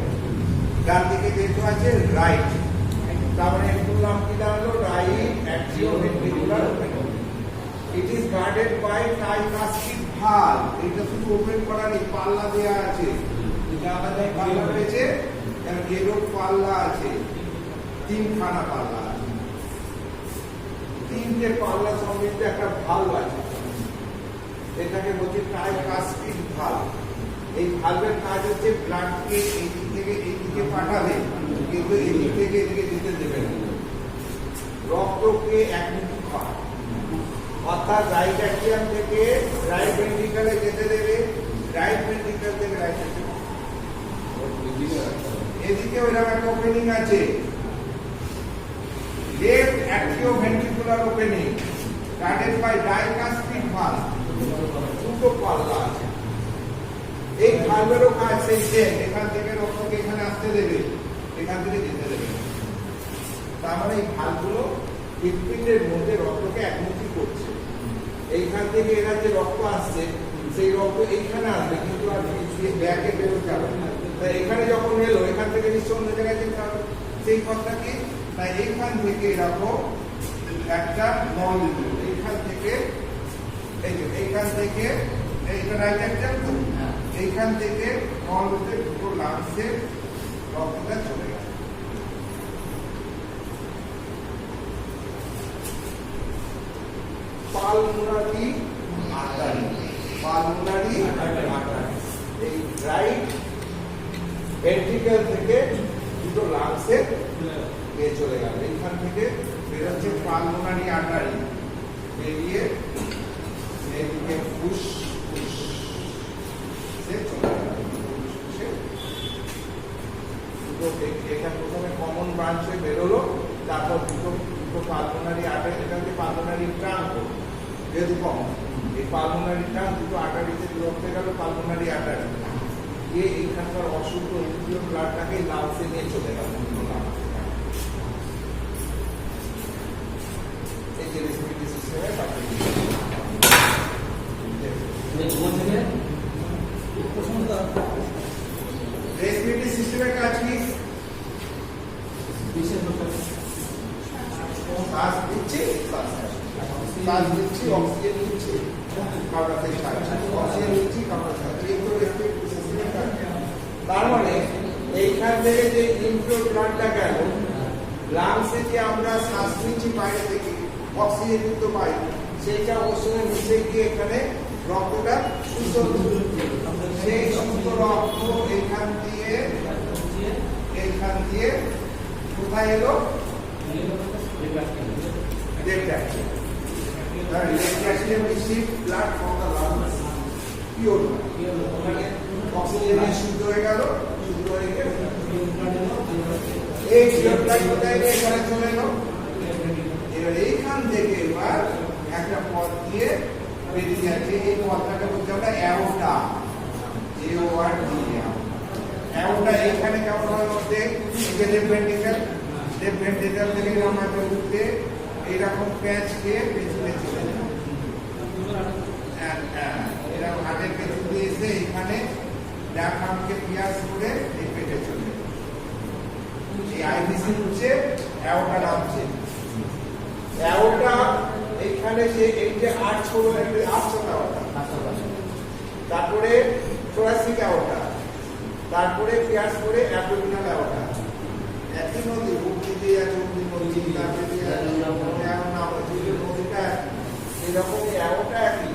ডান দিকে যেহেতু আছে রাইট, তার মানে একটু নাম কি দাঁড়ালো? Right atrio ventricular opening. It is guarded by tricuspid valve. এটা শুধু ওপেন করা নেই, পাল্লা দেওয়া আছে, জায়গায় পাল্লা রয়েছে, এরও পাল্লা আছে, 3খানা পাল্লা আছে, 3টে পাল্লা সমৃদ্ধ একটা ভালভ আছে, এটাকে বলছে ট্রাইকাস্পিড ভালভ। এই ভালভের কাজ হচ্ছে ব্লাডকে এই দিক থেকে এই কিন্তু এদিক থেকে এদিকে যেতে দেবে না। রক্তকে একমুখী খাওয়া, অর্থাৎ রাইট অ্যাট্রিয়াম থেকে রাইট ভেন্ট্রিকলে যেতে দেবে, রাইট ভেন্ট্রিকল থেকে রাইট অ্যাট্রিয়াম। এদিকে ওইরকম একটা ওপেনিং আছে, left atrioventricular opening guarded by bicuspid valve, দুটো পাল্লা আছে। এই ভালভেরও কাজ সেই সেম, এখান থেকে রক্তকে এখানে আসতে দেবে, এখান থেকে যেতে দেবে। তার মানে এই ভালভগুলো হৃৎপিণ্ডের মধ্যে রক্তকে একমুখী করছে। এইখান থেকে এরা যে রক্ত আসছে সেই রক্ত এইখানে আসবে, কিন্তু আর ব্যাকে বেরোতে যাবে না। তাই এখানে যখন এলো এখান থেকে নিশ্চয় অন্য জায়গায় যেতে হবে, সেই কথা কি, তাই এইখান থেকে এরকম একটা নল দিল, এইখান থেকে এই যে এইখান থেকে এইটা রাইট অ্যাট্রিয়াম তো, এইখান থেকে নল হতে দুটো লাংসে রক্তটা চলে গেল। পালমোনারি আর্টারি, পালমোনারি আর্টারি এই রাইট ভেন্ট্রিকল থেকে দুটো লাংসে নিয়ে চলে গেল। এইখান থেকে বেরোচ্ছে পালমোনারি আর্টারি, বেরিয়ে এদিকে ফুসফুসে চলে গেল। ফুসফুসে দুটো এখানে প্রথমে কমন ব্রাঞ্চে বেরোলো, তারপর দুটো পালমোনারি আর্টারি, এটা হচ্ছে পালমোনারি ট্রাঙ্ক, যেহেতু কমন এই পালমোনারি ট্রাঙ্ক দুটো আর্টারিতে বিভক্ত গেল, পালমোনারি আর্টারি গিয়ে এইখানকার অশুদ্ধ ইনফ্লুয়েন্স ব্লাডটাকে লাংসে নিয়ে চলে গেল। এই যে রেসপিরেটরি সিস্টেমে রেসপিরেটরি সিস্টেমের কাজ কি? শ্বাস দিচ্ছি, শ্বাস দিচ্ছি, অক্সিজেন নিচ্ছি, কামড়া থেকে ছাড়ছি, অক্সিজেন নিচ্ছি, কামড়া ছাড়ছি, এই তো রেসপিরেটরি সিস্টেমের কাজ। তার মানে এইখান থেকে যে ইনফ্লো ব্লাডটা গেল লাংসে, যে আমরা শ্বাস নিচ্ছি বাইরে থেকে অক্সিজেন যুক্ত পাই, সেইটা ওর সঙ্গে মিশে গিয়ে এখানে রক্তটা সুস্থ, সেই সুস্থ রক্ত এইখান দিয়ে কোথায় এলো? Left atrium. The left atrium receives blood from the lungs, pure blood. ওখানে অক্সিজেন শুদ্ধ হয়ে গেল, শুদ্ধ হয়ে গেল। এই পিওর ব্লাড কোথায় গিয়ে এখানে চলে এলো? এবার এইখান থেকে এবার একটা পথ দিয়ে বেরিয়ে যাচ্ছে, এই পথটাকে বলতে আমরা অ্যাওর্টা, AORTA। অ্যাওর্টা এইখানে কেমন হয় মধ্যে লেফট ভেন্ট্রিকল, লেফট ভেন্ট্রিকল থেকে আমরা উঠতে এইরকম প্যাচ খেয়ে পেছনে চলে যায়, এরকম হাতের পেছন দিয়ে এসে এখানে ডায়াফ্রামকে পিয়াস করে এই পেটে চলে যায়। এই আইভিসি হচ্ছে অ্যাওর্টা নামছে। অ্যাওর্টা এইখানে যে এই যে আর্চ হলো, অ্যাওর্টা, তারপরে থোরাসিক অ্যাওর্টা, তারপরে পিয়াস করে অ্যাবডোমিনাল অ্যাওর্টা। একই নদী উঠতে দিয়ে আছে, নদী তারপরে দিয়ে নদীটা এরকম অ্যাওর্টা একই।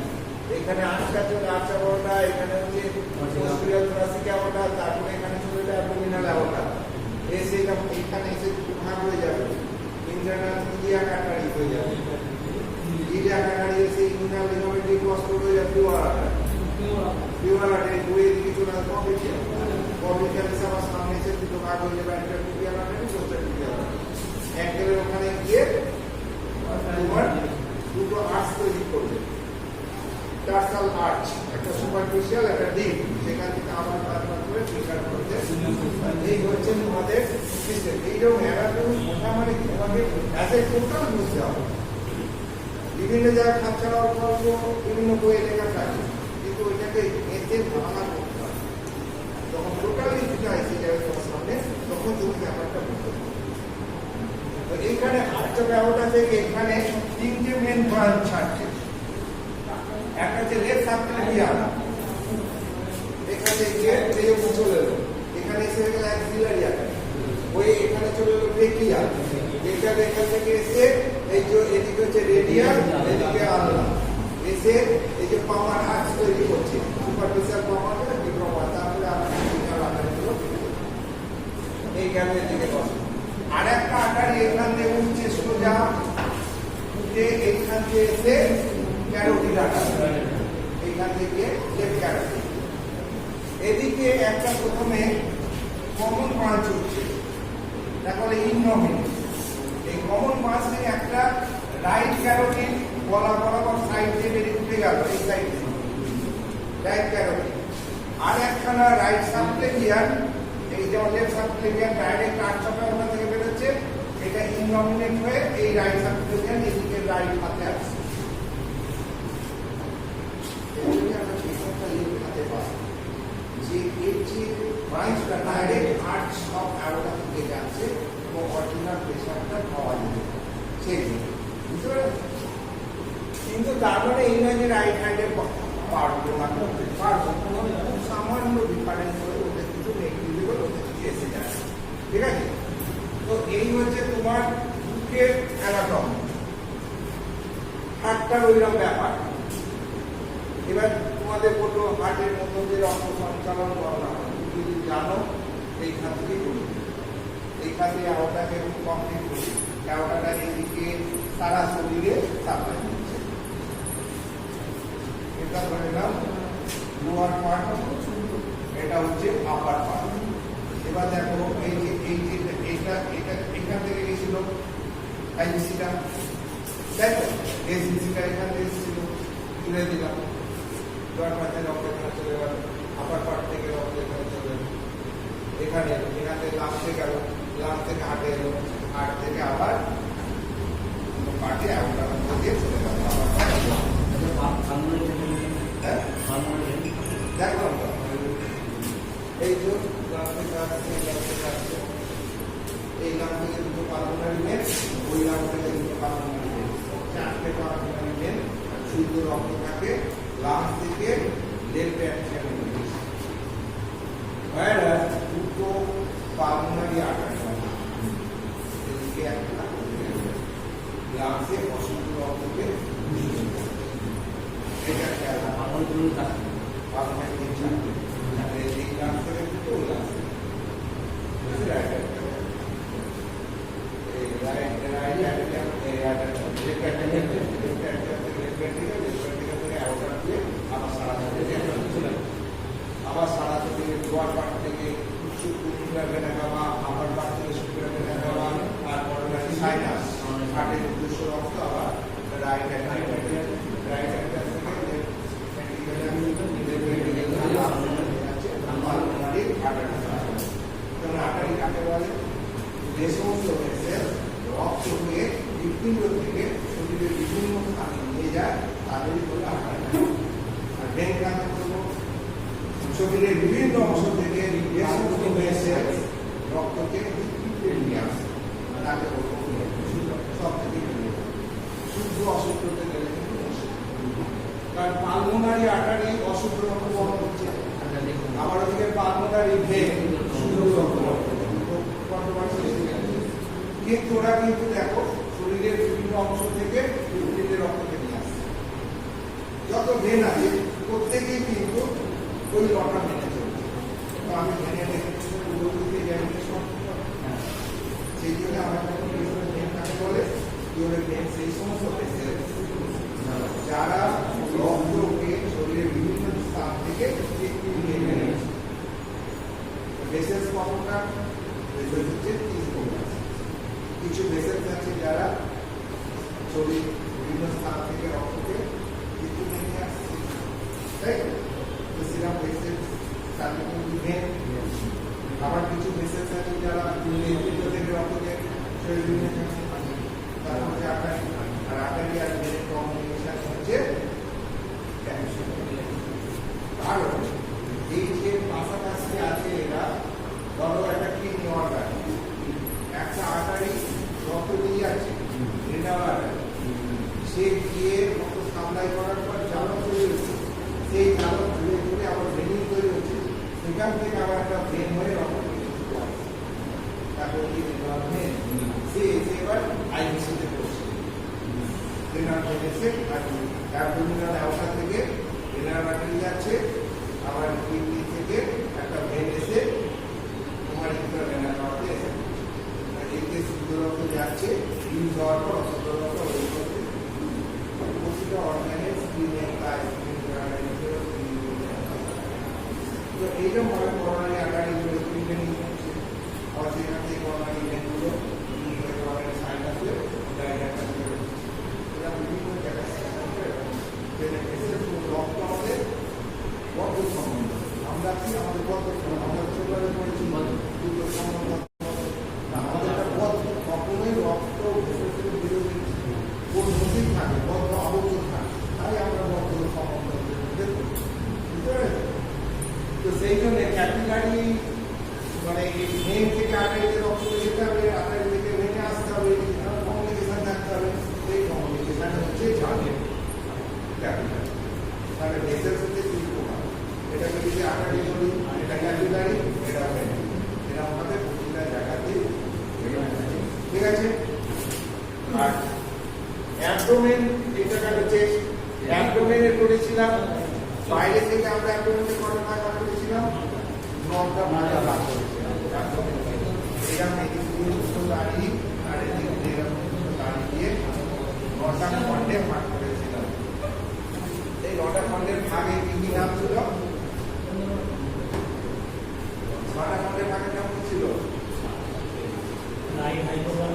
এখানে আর্চটা চলে আর্চ অ্যাওর্টা, এখানে হচ্ছে পোস্টেরিয়র থোরাসিক অ্যাওর্টা, তারপরে এখানে চলে যায় অ্যাবডোমিনাল অ্যাওর্টা। এসে এখানে এসে ভাগ হয়ে যাবে, ইন্টারনাল ইলিয়াক আর্টারি হয়ে যাবে, ইলিয়াক আর্টারি এসে ইন্টারনাল লিগামেন্টারি ক্রস হয়ে যাবে ফিউরাল আর্টারি, ফিউরাল আর্টারি ঘুরে এদিকে চলে আসবে কর্নিশিয়াল, কর্নিশিয়াল এসে আবার সামনে এসে দুটো ভাগ হয়ে যাবে, একটা tibial artery, posterior tibial artery. অ্যাঙ্কেলের ওখানে গিয়ে তোমার দুটো আর্চ তৈরি করবে, টার্সাল আর্চ, একটা সুপারফিশিয়াল, একটা ডিপ, সেখান থেকে আবার ট্রান্সফার করে ফিল্টার করতে। এই হচ্ছে তোমাদের সিস্টেম। এইরকম অ্যানাটমি মোটামুটি তোমাকে অ্যাজ এ টোটাল বুঝতে হবে। বিভিন্ন জায়গায় খাপ ছাড়াও গল্প বিভিন্ন বইয়ে লেখা থাকে, কিন্তু ওইটাকে এতে ভাঙা করতে হবে। যখন টোটালি বুঝায় সেই জায়গায় তোমার সামনে, তখন তুমি ব্যাপারটা বুঝতে পারবে। এইখানে আর্চা ব্যবহারটা থেকে এখানে তিনটে মেন ব্রাঞ্চ ছাড়ছে। একটা হচ্ছে লেফট সাবক্লিভিয়াল, এখানে চলে এলো, এখানে এসে গেল অ্যাক্সিলারি আর্টারি, ওই এখানে চলে এলো ব্রেকিয়াল, এখান থেকে এসে এই যে এদিকে হচ্ছে রেডিয়াল, এদিকে আলনা এসে এই যে পাওয়ার আর্চ তৈরি করছে, সুপারফিশিয়াল পাওয়ার, তারপরে আমরা আর্টারিগুলো এই জ্ঞানের দিকে বসে। আর একটা আর্টারি এখান থেকে উঠছে সোজা, উঠে এইখান থেকে এসে ক্যারোটিড আর্টারি, এইখান থেকে লেফট ক্যারোটিড। এদিকে একটা প্রথমে কমন ব্রাঞ্চ হচ্ছে, তাকে বলে ইননমিনি। এই কমন ব্রাঞ্চ থেকে একটা রাইট ক্যারোটিড গলা বরাবর সাইড দিয়ে বেরিয়ে উঠে গেল, এই সাইড থেকে রাইট ক্যারোটিড। আর একখানা রাইট সাবক্লেভিয়ান, এই যেমন left subclavian direct arch of ওটা থেকে বেরোচ্ছে, এটা ইননমিনেট হয়ে এই রাইট সাবক্লেভিয়ান এদিকে রাইট হাতে আসছে। যে এর যে ব্রাঞ্চটা ডাইরেক্ট আর্চ অফ অ্যারোটা থেকে যাচ্ছে এবং অরিজিনাল প্রেশারটা পাওয়া যাবে সেই বুঝতে পারলেন। কিন্তু তার মানে এই নয় যে রাইট হ্যান্ডের পারবো না, পারবো, খুব সামান্য ডিফারেন্স হয়ে ওদের কিছু নেগেটিভ ওদের কিছু এসে যায়, ঠিক আছে। তো এই হচ্ছে তোমার বুকের অ্যানাটমি, হার্টটার ওইরকম ব্যাপার। এবার তোমাদের বললো হার্টের মধ্যে যে রক্ত সঞ্চালন করা হয়, যদি জানো এইখান থেকে করি, এইখান থেকে আওতাকে কমপ্লিট করি, আওতাটা এইদিকে সারা শরীরে সাপ্লাই দিচ্ছে। এটা ধরে নাও লোয়ার পার্ট, এটা হচ্ছে আপার পার্ট। এবার দেখো এই যে এইটা এখান থেকে গেছিল আইসিটা, দেখো এসিসিটা এখান থেকে এসেছিল, তুলে দিলাম, লোয়ার পার্টে রক্ত এখানে চলে গেল, আপার পার্ট থেকে রক্ত এখানে চলে গেল, এখানে এখান থেকে লাস্টে গেল, লাস্ট থেকে হার্টে এলো, হার্ট থেকে আবার পার্টে আউটার দিয়ে চলে গেল আবার দেখলাম। এই যে এই নাম থেকে দুটো পালমোনারি ভেন, ওই নাম থেকে দুটো পালমোনারি ভেন, চারটে পালমোনারি ভেন শুদ্ধ রক্ত থাকে লাস্ট থেকে লেফট হ্যান্ড দুটো পালমোনারি আর্টারি এদিকে একটা লাস্টে অশুদ্ধ রক্তকে এটা খেয়াল পালমোনারি ভেন চারটে, এই লাস্ট থেকে দুটো ওই লাস্ট আবার সারা থেকে লোয়ার পার্ট থেকে ভেনা খাওয়া, আপার পার্ট থেকে শুক্রা ভেনা খাওয়া, আর করোনারি সাইনাস হার্টের উদ্দেশ্য রক্ত আবার রাইট রাইট আর্টারি কাকে বলে? যে সমস্ত ভেসেল রক্ত হয়ে হৃৎপিণ্ড থেকে শরীরের বিভিন্ন স্থানে নিয়ে যায় তাদেরই বলে আর্টারি। আর ভেন কাকে বলবো? শরীরের বিভিন্ন অংশ থেকে যে সমস্ত ভেসেল রক্তকে হৃৎপিণ্ডে নিয়ে আসে তাকে বলবো সব থেকে শুদ্ধ অশুদ্ধতে গেলে কিন্তু কারণ পালমোনারি আর্টারি অশুদ্ধ রক্ত বহন করছে, আবার ওদিকে পালমোনারি ভেন শুদ্ধ রক্ত কিন্তু ওরা কিন্তু দেখো শরীরের বিভিন্ন অংশ থেকে হৃৎপিণ্ডে রক্তকে নিয়ে আসছে। যত ভেন আছে প্রত্যেকেই কিন্তু ওই লটা মেনে চলছে। তো আমি ভেনে পুরোপুরি সেই জন্য আমার ভেন কাকে বলে? ভেন সেই সমস্ত ভেসেল যারা রক্তকে শরীরের বিভিন্ন স্থান থেকে ভেসেলস কতটা? ভেসেলস হচ্ছে 30 কিছু ভেসেলস আছে যারা শরীর বিভিন্ন স্থান থেকে রক্তকে কিছু নিয়ে আসছে, তাই তো সিরাম ভেসেলস তাদের কিন্তু ভেন। আবার কিছু ভেসেলস আছে যারা হৃৎপিণ্ড থেকে রক্তকে শরীর বিভিন্ন তার মধ্যে আর্টারি, আর আর্টারি আর ভেনের কম্বিনেশন হচ্ছে ক্যান্সার। কারণ এই যে পাশাপাশি আছে এরা ধরো একটা কিডনি অর্গান, একটা আর্টারি রক্ত দিয়ে যাচ্ছে রেনাল আর্টারি, সে গিয়ে রক্ত সাপ্লাই করার পর জালক তৈরি হচ্ছে, সেই জালক ধীরে ধীরে আবার ভেনিং তৈরি হচ্ছে, সেখান থেকে আবার একটা ভেন হয়ে রক্ত তারপর ভেন সে এবার আইবিসিতে পড়ছে, রেনাল ভেন এসে অ্যাবডোমিনাল আউটা থেকে রেনাল আর্টারি যাচ্ছে, আবার কিডনি থেকে একটা ভেন এসে তোমার রেনাল আউটাতে এসে যাচ্ছে ইউজ হওয়ার পর অসতর্কতা ওই করতে প্রতিটা অর্গানের স্ক্রিনে প্রায় তো এইটা মনে করোনারি আন্ডারগুলো প্রিভেন্টিং হচ্ছে আবার সেখান থেকে করোনারি ইভেন্টগুলো সাইন আসলে এটা বিভিন্ন জায়গায় রক্ত আমাদের বদ্ধ সম্বন্ধ আমরা কি আমাদের বদ্ধ আমরা ছোটবেলায় পড়েছি দুটো সম্বন্ধ আমাদের একটা বদ্ধ কখনোই রক্ত ভেতর থেকে বিরোধী কোন নদী থাকে বদ্ধ আবদ্ধ থাকে তাই আমরা বদ্ধ সম্বন্ধ বুঝতে পেরেছি তো সেই জন্য ক্যাপিলারি মানে মেন থেকে আর্টারিতে রক্ত যেতে হবে আর্টারি থেকে ভেঙে আসতে হবে কমিউনিকেশন থাকতে হবে এই কমিউনিকেশন হচ্ছে ঝাড়ে ক্যাপিলারি তাহলে ভেসেলস হচ্ছে দুই প্রকার এটাকে যদি আর্টারি বলি এটা ক্যাপিলারি এটা ভেন এরা আমাদের প্রতিটা জায়গাতে ঠিক আছে আর অ্যাবডোমেন এটা হচ্ছে অ্যাবডোমেনে করেছিলাম বাইরে থেকে আমরা অ্যাবডোমেনে কত ভাগ করেছিলাম 9টা ভাগ করেছিলাম এরকম এদিকে দাঁড়িয়ে আর এদিকে এরকম দাঁড়িয়ে দিয়ে 9টা খণ্ডে ভাগ করেছিলাম এই 9টা খণ্ডের ভাগে কি কি নাম ছিল 6টা খণ্ডের ভাগে নাম কি ছিল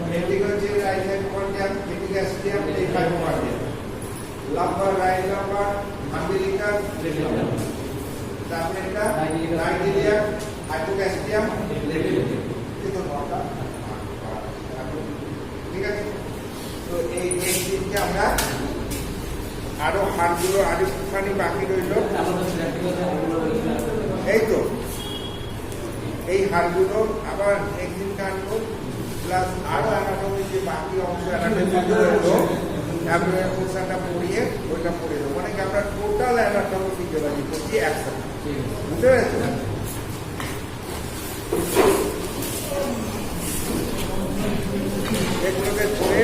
ভেন্ট্রিকল রাইট হাইপোকন্ড্রিয়াম ভেন্ট্রিকাস্টিয়াম left hypochondrium lumbar right lumbar umbilical left lumbar তারপরে এটা right iliac hypogastrium left iliac কিন্তু নটা ঠিক আছে তো এই দিনকে আমরা আরো হাড়গুলো আরো একটুখানি বাকি রইল এই তো এই হাড়গুলো আবার একদিন কাটবো প্লাস আরো অ্যানাটমি যে বাকি অংশ অ্যানাটমি রইলো অ্যাবডোমেন পোরশনটা পড়িয়ে ওইটা পড়ে দেবো মানে কি আমরা টোটাল অ্যানাটমি ফিজিওলজি করছি একসাথে বুঝতে পেরেছো এগুলোকে পড়ে